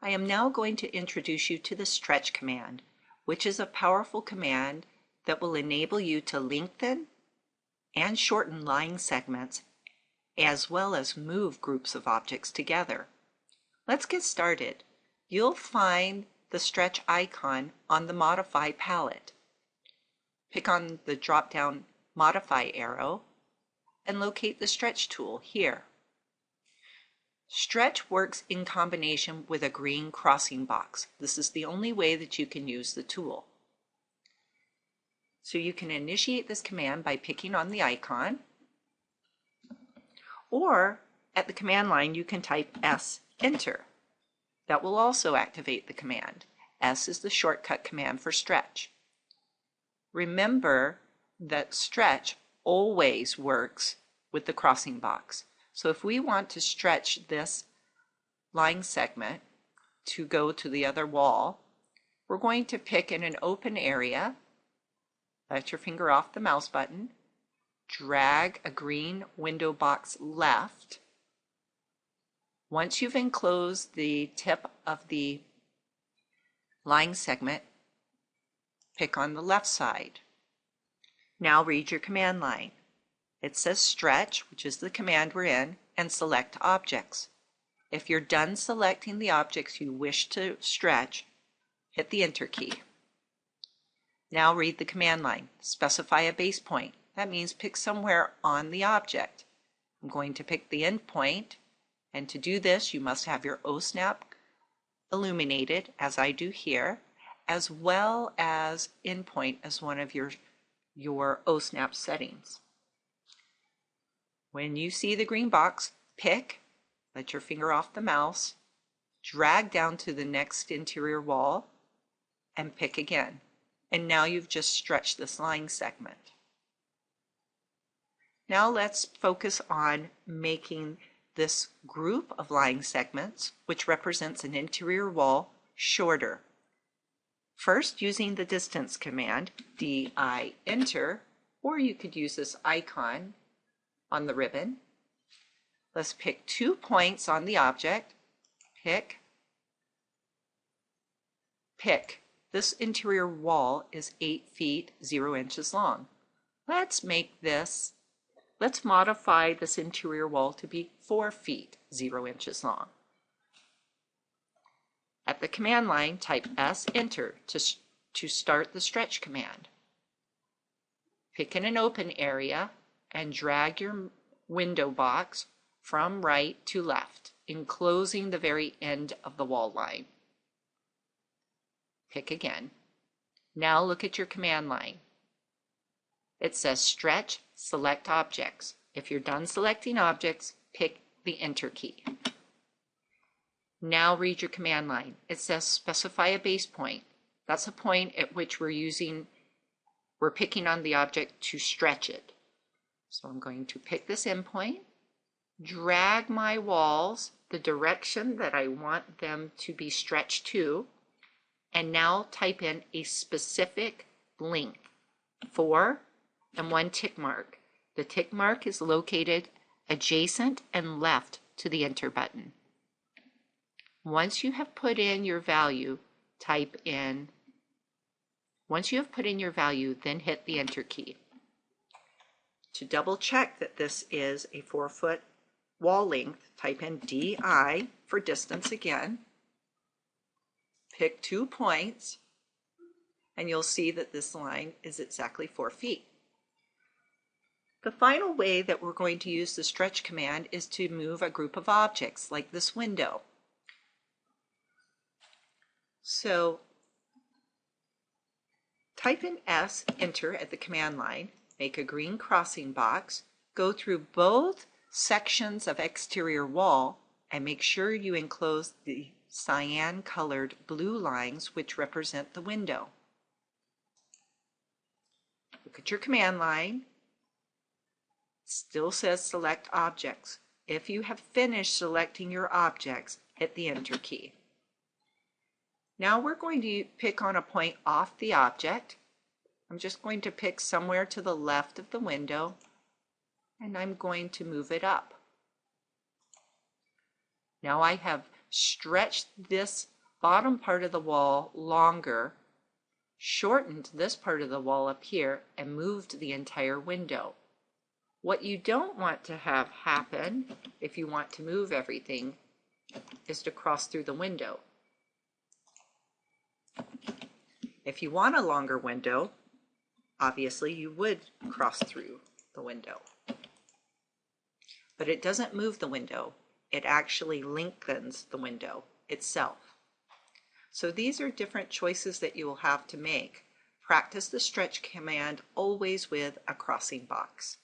I am now going to introduce you to the stretch command, which is a powerful command that will enable you to lengthen and shorten line segments as well as move groups of objects together. Let's get started. You'll find the stretch icon on the Modify palette. Pick on the drop-down Modify arrow and locate the Stretch tool here. Stretch works in combination with a green crossing box. This is the only way that you can use the tool. So you can initiate this command by picking on the icon, or at the command line you can type S, Enter. That will also activate the command. S is the shortcut command for stretch. Remember that stretch always works with the crossing box. So if we want to stretch this line segment to go to the other wall, we're going to pick in an open area, let your finger off the mouse button, drag a green window box left. Once you've enclosed the tip of the line segment, pick on the left side. Now read your command line. It says stretch, which is the command we're in, and select objects. If you're done selecting the objects you wish to stretch, hit the Enter key. Now read the command line. Specify a base point. That means pick somewhere on the object. I'm going to pick the end point, and to do this you must have your OSNAP illuminated, as I do here, as well as endpoint as one of your OSNAP settings. When you see the green box, pick, let your finger off the mouse, drag down to the next interior wall, and pick again. And now you've just stretched this line segment. Now let's focus on making this group of line segments, which represents an interior wall, shorter. First, using the distance command, DI enter, or you could use this icon on the ribbon. Let's pick 2 points on the object. Pick. This interior wall is 8 feet 0 inches long. Let's modify this interior wall to be 4 feet 0 inches long. At the command line, type S, Enter to start the stretch command. Pick in an open area and drag your window box from right to left, enclosing the very end of the wall line. Pick again. Now look at your command line. It says Stretch, Select Objects. If you're done selecting objects, pick the Enter key. Now read your command line. It says Specify a base point. That's a point at which we're picking on the object to stretch it. So I'm going to pick this endpoint, drag my walls the direction that I want them to be stretched to, and now type in a specific length, 4 and 1 tick mark. The tick mark is located adjacent and left to the Enter button. Once you have put in your value, then hit the Enter key. To double check that this is a 4-foot wall length, type in DI for distance again. Pick 2 points, and you'll see that this line is exactly 4 feet. The final way that we're going to use the stretch command is to move a group of objects, like this window. So type in S, Enter at the command line, make a green crossing box, go through both sections of exterior wall, and make sure you enclose the cyan colored blue lines which represent the window. Look at your command line. It still says Select Objects. If you have finished selecting your objects, hit the Enter key. Now we're going to pick on a point off the object. I'm just going to pick somewhere to the left of the window, and I'm going to move it up. Now I have stretched this bottom part of the wall longer, shortened this part of the wall up here, and moved the entire window. What you don't want to have happen, if you want to move everything, is to cross through the window. If you want a longer window, obviously you would cross through the window. But it doesn't move the window, it actually lengthens the window itself. So these are different choices that you will have to make. Practice the stretch command always with a crossing box.